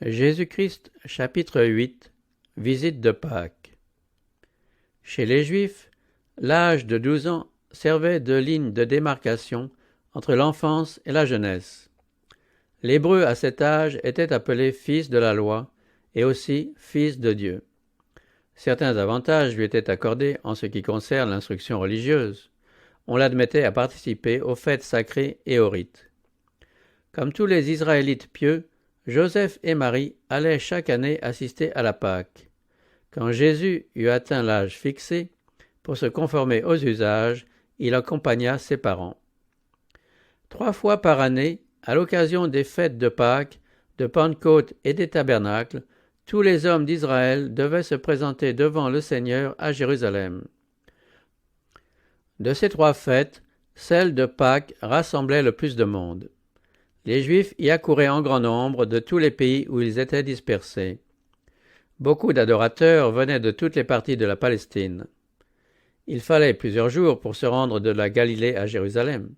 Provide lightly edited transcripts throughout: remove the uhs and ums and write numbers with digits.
Jésus-Christ, chapitre 8, visite de Pâques. Chez les Juifs, l'âge de 12 ans servait de ligne de démarcation entre l'enfance et la jeunesse. L'hébreu à cet âge était appelé fils de la loi et aussi fils de Dieu. Certains avantages lui étaient accordés en ce qui concerne l'instruction religieuse. On l'admettait à participer aux fêtes sacrées et aux rites. Comme tous les Israélites pieux, Joseph et Marie allaient chaque année assister à la Pâque. Quand Jésus eut atteint l'âge fixé, pour se conformer aux usages, il accompagna ses parents. 3 fois par année, à l'occasion des fêtes de Pâques, de Pentecôte et des tabernacles, tous les hommes d'Israël devaient se présenter devant le Seigneur à Jérusalem. De ces 3 fêtes, celle de Pâques rassemblait le plus de monde. Les Juifs y accouraient en grand nombre de tous les pays où ils étaient dispersés. Beaucoup d'adorateurs venaient de toutes les parties de la Palestine. Il fallait plusieurs jours pour se rendre de la Galilée à Jérusalem,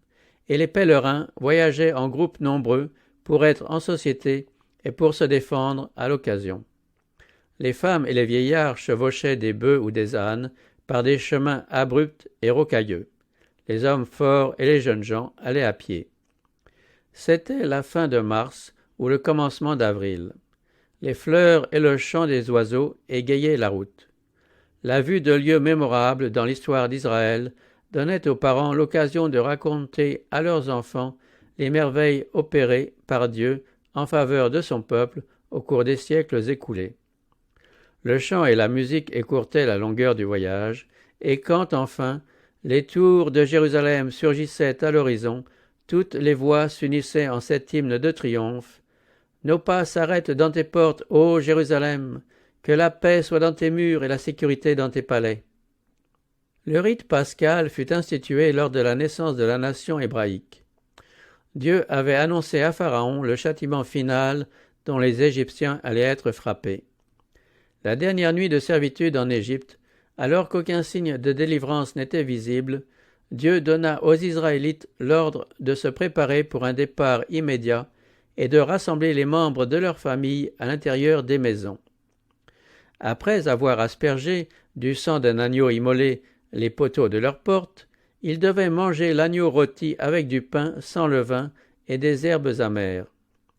et les pèlerins voyageaient en groupes nombreux pour être en société et pour se défendre à l'occasion. Les femmes et les vieillards chevauchaient des bœufs ou des ânes par des chemins abrupts et rocailleux. Les hommes forts et les jeunes gens allaient à pied. C'était la fin de mars ou le commencement d'avril. Les fleurs et le chant des oiseaux égayaient la route. La vue de lieux mémorables dans l'histoire d'Israël donnait aux parents l'occasion de raconter à leurs enfants les merveilles opérées par Dieu en faveur de son peuple au cours des siècles écoulés. Le chant et la musique écourtaient la longueur du voyage, et quand enfin les tours de Jérusalem surgissaient à l'horizon, toutes les voix s'unissaient en cet hymne de triomphe. Nos pas s'arrêtent dans tes portes, ô Jérusalem, que la paix soit dans tes murs et la sécurité dans tes palais. Le rite pascal fut institué lors de la naissance de la nation hébraïque. Dieu avait annoncé à Pharaon le châtiment final dont les Égyptiens allaient être frappés. La dernière nuit de servitude en Égypte, alors qu'aucun signe de délivrance n'était visible, Dieu donna aux Israélites l'ordre de se préparer pour un départ immédiat et de rassembler les membres de leur famille à l'intérieur des maisons. Après avoir aspergé du sang d'un agneau immolé les poteaux de leurs portes, ils devaient manger l'agneau rôti avec du pain sans levain et des herbes amères.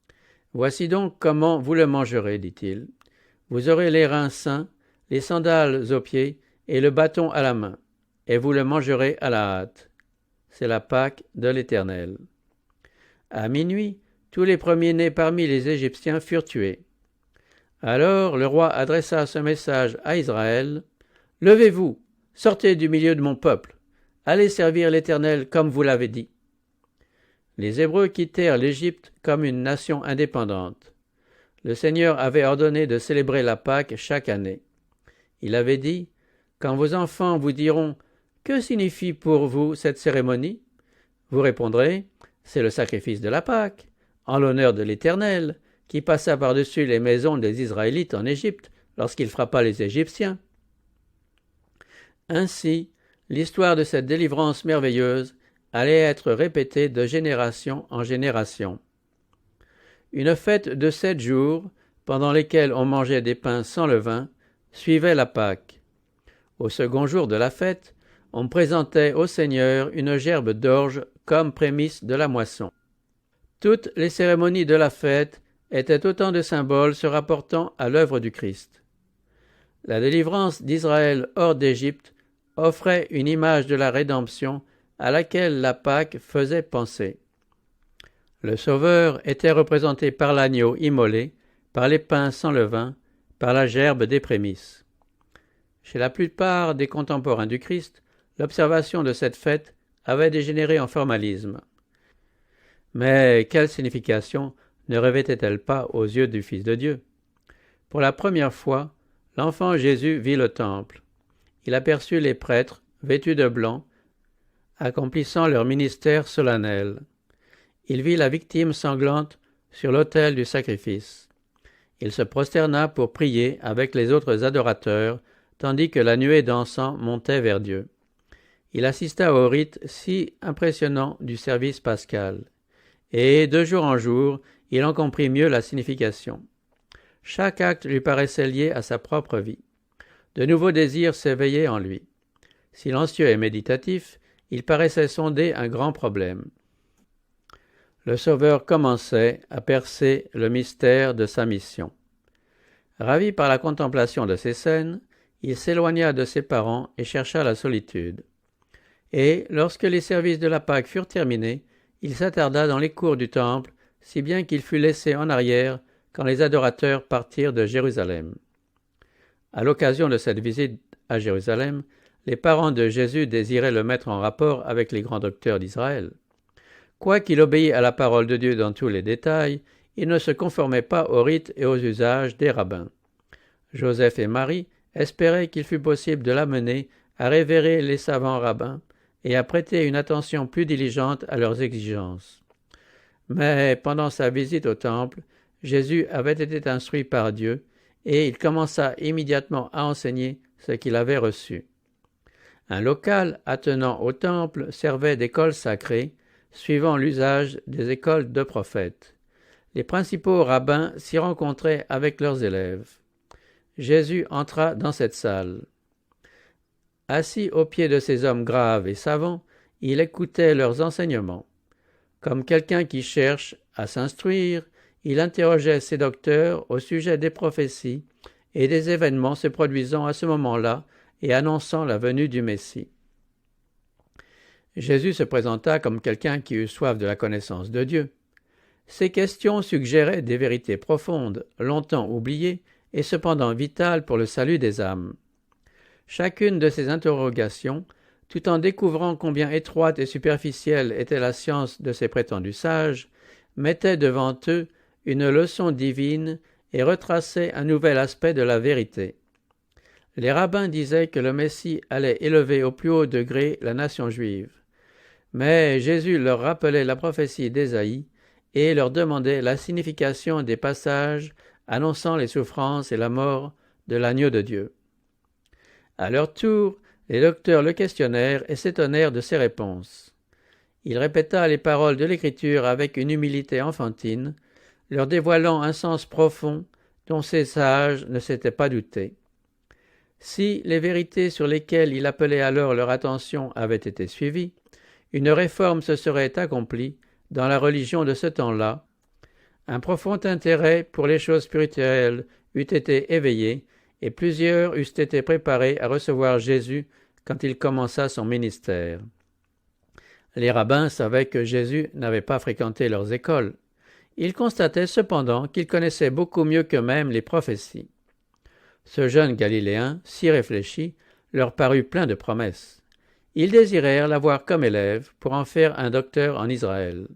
« Voici donc comment vous le mangerez, dit-il. Vous aurez les reins sains, les sandales aux pieds et le bâton à la main, et vous le mangerez à la hâte. C'est la Pâque de l'Éternel. » À minuit, tous les premiers-nés parmi les Égyptiens furent tués. Alors le roi adressa ce message à Israël. « Levez-vous, sortez du milieu de mon peuple, allez servir l'Éternel comme vous l'avez dit. » Les Hébreux quittèrent l'Égypte comme une nation indépendante. Le Seigneur avait ordonné de célébrer la Pâque chaque année. Il avait dit « Quand vos enfants vous diront « Que signifie pour vous cette cérémonie ?» vous répondrez « C'est le sacrifice de la Pâque, en l'honneur de l'Éternel, qui passa par-dessus les maisons des Israélites en Égypte lorsqu'il frappa les Égyptiens. » Ainsi, l'histoire de cette délivrance merveilleuse allait être répétée de génération en génération. Une fête de 7 jours, pendant lesquels on mangeait des pains sans levain, suivait la Pâque. Au second jour de la fête, on présentait au Seigneur une gerbe d'orge comme prémisse de la moisson. Toutes les cérémonies de la fête étaient autant de symboles se rapportant à l'œuvre du Christ. La délivrance d'Israël hors d'Égypte offrait une image de la rédemption à laquelle la Pâque faisait penser. Le Sauveur était représenté par l'agneau immolé, par les pains sans levain, par la gerbe des prémices. Chez la plupart des contemporains du Christ, l'observation de cette fête avait dégénéré en formalisme. Mais quelle signification ne revêtait-elle pas aux yeux du Fils de Dieu? Pour la première fois, l'enfant Jésus vit le temple. Il aperçut les prêtres, vêtus de blanc, accomplissant leur ministère solennel. Il vit la victime sanglante sur l'autel du sacrifice. Il se prosterna pour prier avec les autres adorateurs, tandis que la nuée d'encens montait vers Dieu. Il assista au rite si impressionnant du service pascal. Et de jour en jour, il en comprit mieux la signification. Chaque acte lui paraissait lié à sa propre vie. De nouveaux désirs s'éveillaient en lui. Silencieux et méditatif, il paraissait sonder un grand problème. Le Sauveur commençait à percer le mystère de sa mission. Ravi par la contemplation de ces scènes, il s'éloigna de ses parents et chercha la solitude. Et, lorsque les services de la Pâque furent terminés, il s'attarda dans les cours du temple, si bien qu'il fut laissé en arrière quand les adorateurs partirent de Jérusalem. À l'occasion de cette visite à Jérusalem, les parents de Jésus désiraient le mettre en rapport avec les grands docteurs d'Israël. Quoiqu'il obéît à la parole de Dieu dans tous les détails, il ne se conformait pas aux rites et aux usages des rabbins. Joseph et Marie espéraient qu'il fût possible de l'amener à révérer les savants rabbins et à prêter une attention plus diligente à leurs exigences. Mais pendant sa visite au temple, Jésus avait été instruit par Dieu et il commença immédiatement à enseigner ce qu'il avait reçu. Un local attenant au temple servait d'école sacrée, suivant l'usage des écoles de prophètes. Les principaux rabbins s'y rencontraient avec leurs élèves. Jésus entra dans cette salle. Assis aux pieds de ces hommes graves et savants, il écoutait leurs enseignements. Comme quelqu'un qui cherche à s'instruire, il interrogeait ses docteurs au sujet des prophéties et des événements se produisant à ce moment-là et annonçant la venue du Messie. Jésus se présenta comme quelqu'un qui eut soif de la connaissance de Dieu. Ces questions suggéraient des vérités profondes, longtemps oubliées et cependant vitales pour le salut des âmes. Chacune de ces interrogations, tout en découvrant combien étroite et superficielle était la science de ces prétendus sages, mettait devant eux une leçon divine et retraçait un nouvel aspect de la vérité. Les rabbins disaient que le Messie allait élever au plus haut degré la nation juive. Mais Jésus leur rappelait la prophétie d'Ésaïe et leur demandait la signification des passages annonçant les souffrances et la mort de l'agneau de Dieu. À leur tour, les docteurs le questionnèrent et s'étonnèrent de ses réponses. Il répéta les paroles de l'Écriture avec une humilité enfantine, leur dévoilant un sens profond dont ces sages ne s'étaient pas doutés. Si les vérités sur lesquelles il appelait alors leur attention avaient été suivies, une réforme se serait accomplie dans la religion de ce temps-là. Un profond intérêt pour les choses spirituelles eût été éveillé et plusieurs eussent été préparés à recevoir Jésus quand il commença son ministère. Les rabbins savaient que Jésus n'avait pas fréquenté leurs écoles. Ils constataient cependant qu'il connaissait beaucoup mieux qu'eux-mêmes les prophéties. Ce jeune Galiléen, si réfléchi, leur parut plein de promesses. Ils désirèrent l'avoir comme élève pour en faire un docteur en Israël.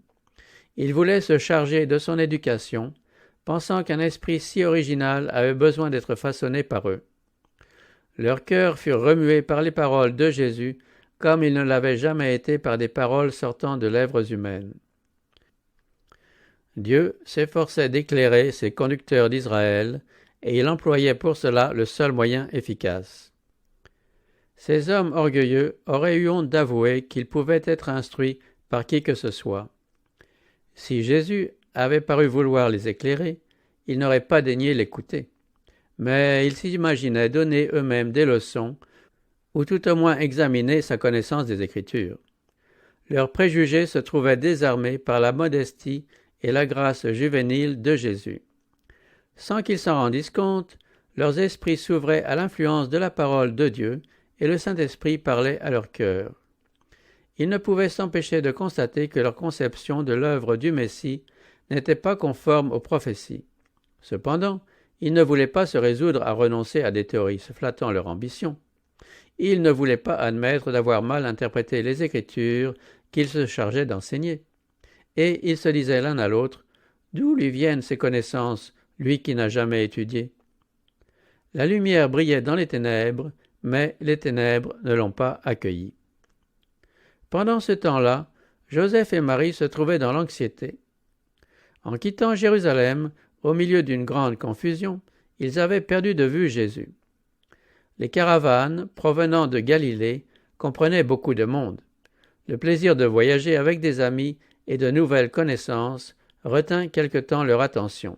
Ils voulaient se charger de son éducation, pensant qu'un esprit si original avait besoin d'être façonné par eux. Leurs cœurs furent remués par les paroles de Jésus, comme ils ne l'avaient jamais été par des paroles sortant de lèvres humaines. Dieu s'efforçait d'éclairer ses conducteurs d'Israël, et il employait pour cela le seul moyen efficace. Ces hommes orgueilleux auraient eu honte d'avouer qu'ils pouvaient être instruits par qui que ce soit. Si Jésus avait paru vouloir les éclairer, ils n'auraient pas daigné l'écouter. Mais ils s'imaginaient donner eux-mêmes des leçons, ou tout au moins examiner sa connaissance des Écritures. Leurs préjugés se trouvaient désarmés par la modestie et la grâce juvénile de Jésus. Sans qu'ils s'en rendissent compte, leurs esprits s'ouvraient à l'influence de la parole de Dieu et le Saint-Esprit parlait à leur cœur. Ils ne pouvaient s'empêcher de constater que leur conception de l'œuvre du Messie n'était pas conforme aux prophéties. Cependant, ils ne voulaient pas se résoudre à renoncer à des théories se flattant leur ambition. Ils ne voulaient pas admettre d'avoir mal interprété les Écritures qu'ils se chargeaient d'enseigner. Et ils se disaient l'un à l'autre, « D'où lui viennent ces connaissances, lui qui n'a jamais étudié ?» La lumière brillait dans les ténèbres, mais les ténèbres ne l'ont pas accueillie. Pendant ce temps-là, Joseph et Marie se trouvaient dans l'anxiété. En quittant Jérusalem, au milieu d'une grande confusion, ils avaient perdu de vue Jésus. Les caravanes provenant de Galilée comprenaient beaucoup de monde. Le plaisir de voyager avec des amis et de nouvelles connaissances retint quelque temps leur attention.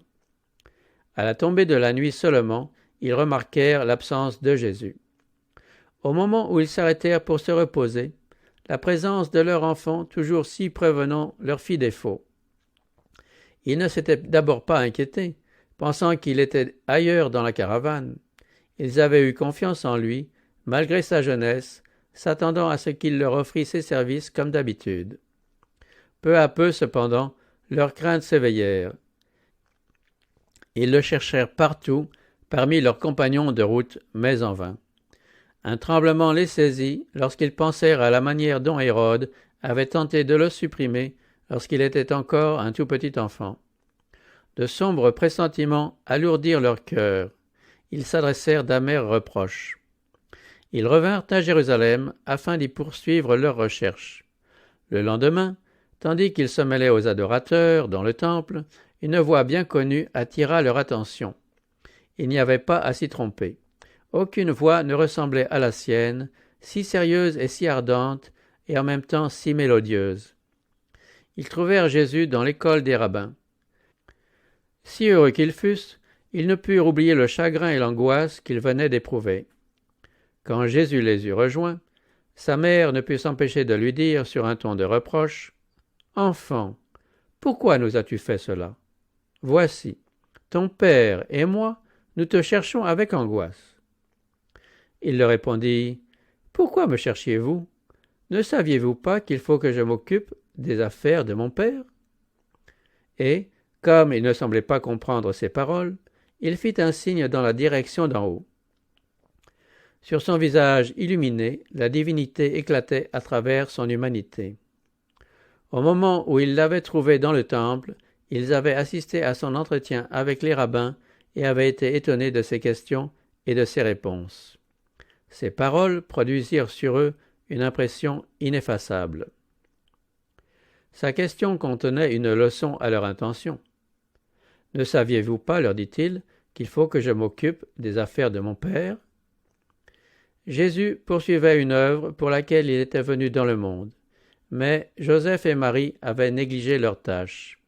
À la tombée de la nuit seulement, ils remarquèrent l'absence de Jésus. Au moment où ils s'arrêtèrent pour se reposer, la présence de leur enfant, toujours si prévenant, leur fit défaut. Ils ne s'étaient d'abord pas inquiétés, pensant qu'il était ailleurs dans la caravane. Ils avaient eu confiance en lui, malgré sa jeunesse, s'attendant à ce qu'il leur offrît ses services comme d'habitude. Peu à peu, cependant, leurs craintes s'éveillèrent. Ils le cherchèrent partout, parmi leurs compagnons de route, mais en vain. Un tremblement les saisit lorsqu'ils pensèrent à la manière dont Hérode avait tenté de le supprimer lorsqu'il était encore un tout petit enfant. De sombres pressentiments alourdirent leur cœur. Ils s'adressèrent d'amers reproches. Ils revinrent à Jérusalem afin d'y poursuivre leurs recherches. Le lendemain, tandis qu'ils se mêlaient aux adorateurs dans le temple, une voix bien connue attira leur attention. Il n'y avait pas à s'y tromper. Aucune voix ne ressemblait à la sienne, si sérieuse et si ardente, et en même temps si mélodieuse. Ils trouvèrent Jésus dans l'école des rabbins. Si heureux qu'ils fussent, ils ne purent oublier le chagrin et l'angoisse qu'ils venaient d'éprouver. Quand Jésus les eut rejoints, sa mère ne put s'empêcher de lui dire sur un ton de reproche « Enfant, pourquoi nous as-tu fait cela? Voici, ton père et moi, nous te cherchons avec angoisse. » Il leur répondit « Pourquoi me cherchiez-vous? Ne saviez-vous pas qu'il faut que je m'occupe des affaires de mon père ?» Et, comme il ne semblait pas comprendre ces paroles, il fit un signe dans la direction d'en haut. Sur son visage illuminé, la divinité éclatait à travers son humanité. Au moment où ils l'avaient trouvé dans le temple, ils avaient assisté à son entretien avec les rabbins et avaient été étonnés de ses questions et de ses réponses. Ces paroles produisirent sur eux une impression ineffaçable. Sa question contenait une leçon à leur intention. « Ne saviez-vous pas, leur dit-il, qu'il faut que je m'occupe des affaires de mon Père ?» Jésus poursuivait une œuvre pour laquelle il était venu dans le monde, mais Joseph et Marie avaient négligé leur tâche.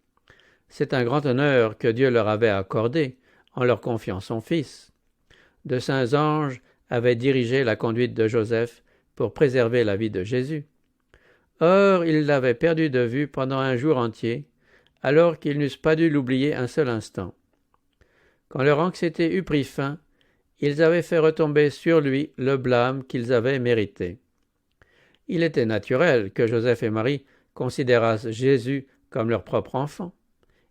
C'est un grand honneur que Dieu leur avait accordé en leur confiant son Fils. De saints anges avaient dirigé la conduite de Joseph pour préserver la vie de Jésus. Or, ils l'avaient perdu de vue pendant un jour entier, alors qu'ils n'eussent pas dû l'oublier un seul instant. Quand leur anxiété eut pris fin, ils avaient fait retomber sur lui le blâme qu'ils avaient mérité. Il était naturel que Joseph et Marie considérassent Jésus comme leur propre enfant.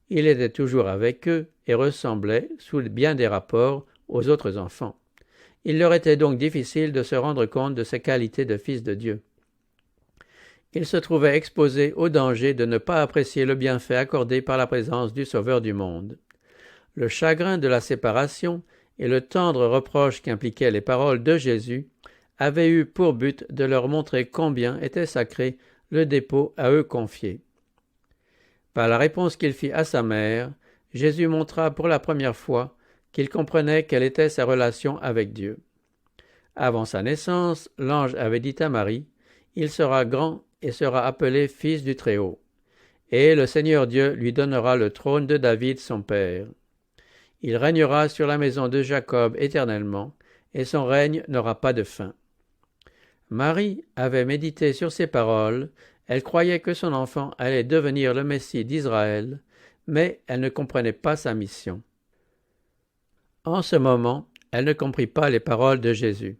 Il était toujours avec eux et ressemblait, sous bien des rapports, aux autres enfants. Il leur était donc difficile de se rendre compte de ses qualités de fils de Dieu. Ils se trouvaient exposés au danger de ne pas apprécier le bienfait accordé par la présence du Sauveur du monde. Le chagrin de la séparation et le tendre reproche qu'impliquaient les paroles de Jésus avaient eu pour but de leur montrer combien était sacré le dépôt à eux confié. Par la réponse qu'il fit à sa mère, Jésus montra pour la première fois qu'il comprenait quelle était sa relation avec Dieu. Avant sa naissance, l'ange avait dit à Marie « Il sera grand et sera appelé Fils du Très-Haut, et le Seigneur Dieu lui donnera le trône de David son père. Il régnera sur la maison de Jacob éternellement, et son règne n'aura pas de fin. » Marie avait médité sur ces paroles, elle croyait que son enfant allait devenir le Messie d'Israël, mais elle ne comprenait pas sa mission. En ce moment, elle ne comprit pas les paroles de Jésus.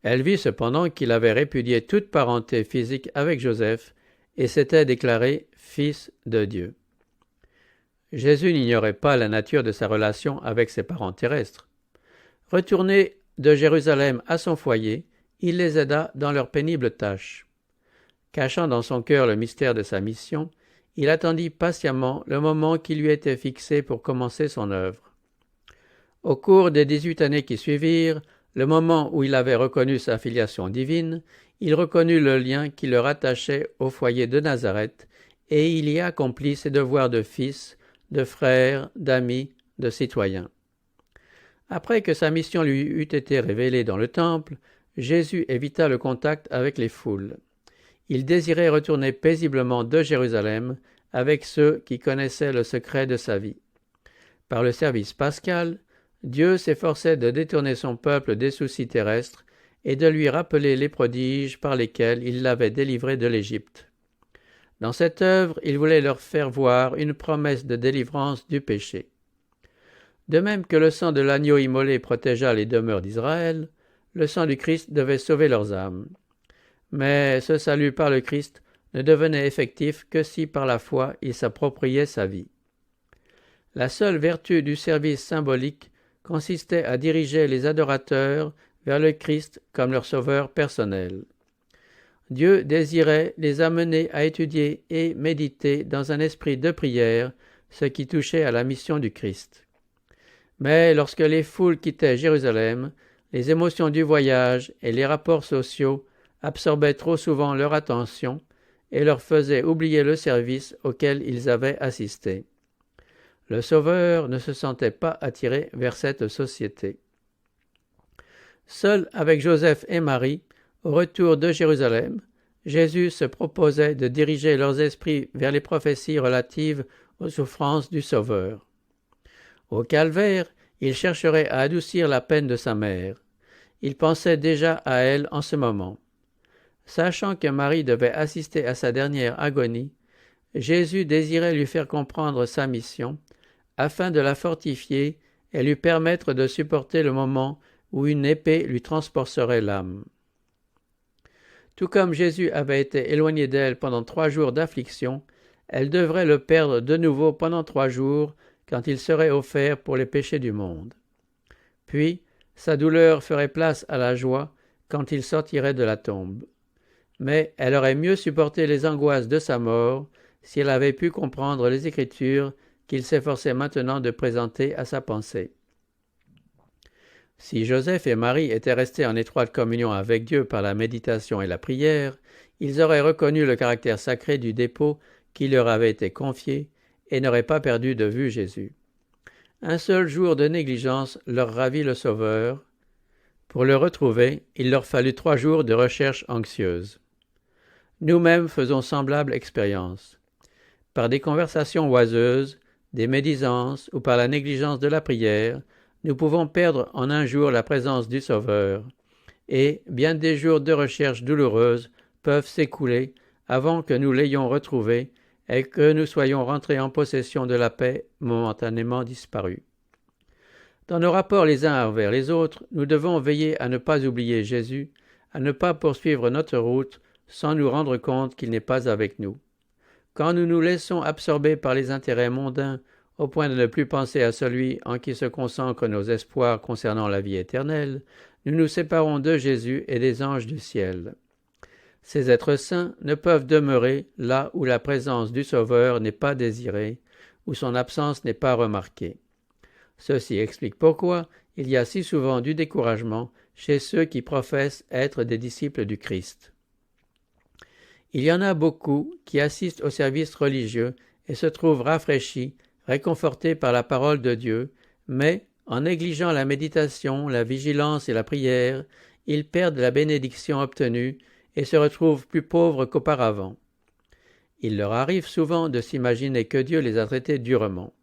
Elle vit cependant qu'il avait répudié toute parenté physique avec Joseph et s'était déclaré fils de Dieu. Jésus n'ignorait pas la nature de sa relation avec ses parents terrestres. Retourné de Jérusalem à son foyer, il les aida dans leurs pénibles tâches. Cachant dans son cœur le mystère de sa mission, il attendit patiemment le moment qui lui était fixé pour commencer son œuvre. Au cours des 18 années qui suivirent, le moment où il avait reconnu sa filiation divine, il reconnut le lien qui le rattachait au foyer de Nazareth, et il y accomplit ses devoirs de fils, de frère, d'ami, de citoyen. Après que sa mission lui eut été révélée dans le temple, Jésus évita le contact avec les foules. Il désirait retourner paisiblement de Jérusalem avec ceux qui connaissaient le secret de sa vie. Par le service pascal, Dieu s'efforçait de détourner son peuple des soucis terrestres et de lui rappeler les prodiges par lesquels il l'avait délivré de l'Égypte. Dans cette œuvre, il voulait leur faire voir une promesse de délivrance du péché. De même que le sang de l'agneau immolé protégea les demeures d'Israël, le sang du Christ devait sauver leurs âmes. Mais ce salut par le Christ ne devenait effectif que si par la foi il s'appropriait sa vie. La seule vertu du service symbolique consistait à diriger les adorateurs vers le Christ comme leur sauveur personnel. Dieu désirait les amener à étudier et méditer dans un esprit de prière ce qui touchait à la mission du Christ. Mais lorsque les foules quittaient Jérusalem, les émotions du voyage et les rapports sociaux absorbaient trop souvent leur attention et leur faisaient oublier le service auquel ils avaient assisté. Le Sauveur ne se sentait pas attiré vers cette société. Seul avec Joseph et Marie, au retour de Jérusalem, Jésus se proposait de diriger leurs esprits vers les prophéties relatives aux souffrances du Sauveur. Au calvaire, il chercherait à adoucir la peine de sa mère. Il pensait déjà à elle en ce moment. Sachant que Marie devait assister à sa dernière agonie, Jésus désirait lui faire comprendre sa mission, afin de la fortifier et lui permettre de supporter le moment où une épée lui transpercerait l'âme. Tout comme Jésus avait été éloigné d'elle pendant 3 jours d'affliction, elle devrait le perdre de nouveau pendant 3 jours quand il serait offert pour les péchés du monde. Puis, sa douleur ferait place à la joie quand il sortirait de la tombe. Mais elle aurait mieux supporté les angoisses de sa mort si elle avait pu comprendre les Écritures qu'il s'efforçait maintenant de présenter à sa pensée. Si Joseph et Marie étaient restés en étroite communion avec Dieu par la méditation et la prière, ils auraient reconnu le caractère sacré du dépôt qui leur avait été confié et n'auraient pas perdu de vue Jésus. Un seul jour de négligence leur ravit le Sauveur. Pour le retrouver, il leur fallut 3 jours de recherche anxieuse. Nous-mêmes faisons semblable expérience. Par des conversations oiseuses, des médisances ou par la négligence de la prière, nous pouvons perdre en un jour la présence du Sauveur, et bien des jours de recherche douloureuse peuvent s'écouler avant que nous l'ayons retrouvé et que nous soyons rentrés en possession de la paix momentanément disparue. Dans nos rapports les uns envers les autres, nous devons veiller à ne pas oublier Jésus, à ne pas poursuivre notre route sans nous rendre compte qu'il n'est pas avec nous. Quand nous nous laissons absorber par les intérêts mondains au point de ne plus penser à celui en qui se concentrent nos espoirs concernant la vie éternelle, nous nous séparons de Jésus et des anges du ciel. Ces êtres saints ne peuvent demeurer là où la présence du Sauveur n'est pas désirée, où son absence n'est pas remarquée. Ceci explique pourquoi il y a si souvent du découragement chez ceux qui professent être des disciples du Christ. Il y en a beaucoup qui assistent au service religieux et se trouvent rafraîchis, réconfortés par la parole de Dieu, mais, en négligeant la méditation, la vigilance et la prière, ils perdent la bénédiction obtenue et se retrouvent plus pauvres qu'auparavant. Il leur arrive souvent de s'imaginer que Dieu les a traités durement.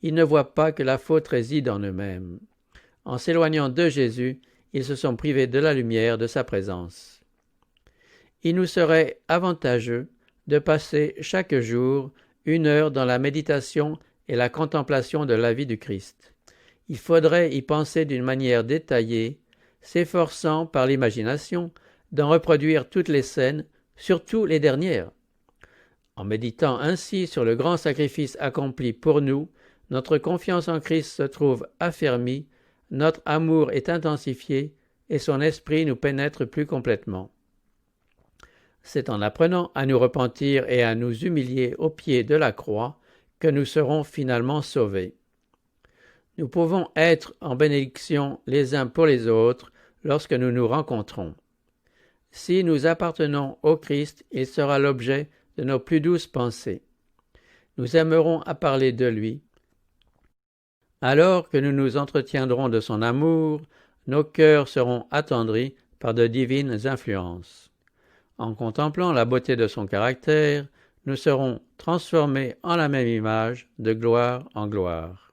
Ils ne voient pas que la faute réside en eux-mêmes. En s'éloignant de Jésus, ils se sont privés de la lumière de sa présence. Il nous serait avantageux de passer chaque jour 1 heure dans la méditation et la contemplation de la vie du Christ. Il faudrait y penser d'une manière détaillée, s'efforçant par l'imagination d'en reproduire toutes les scènes, surtout les dernières. En méditant ainsi sur le grand sacrifice accompli pour nous, notre confiance en Christ se trouve affermie, notre amour est intensifié et son esprit nous pénètre plus complètement. C'est en apprenant à nous repentir et à nous humilier au pied de la croix que nous serons finalement sauvés. Nous pouvons être en bénédiction les uns pour les autres lorsque nous nous rencontrons. Si nous appartenons au Christ, il sera l'objet de nos plus douces pensées. Nous aimerons à parler de lui. Alors que nous nous entretiendrons de son amour, nos cœurs seront attendris par de divines influences. En contemplant la beauté de son caractère, nous serons transformés en la même image de gloire en gloire.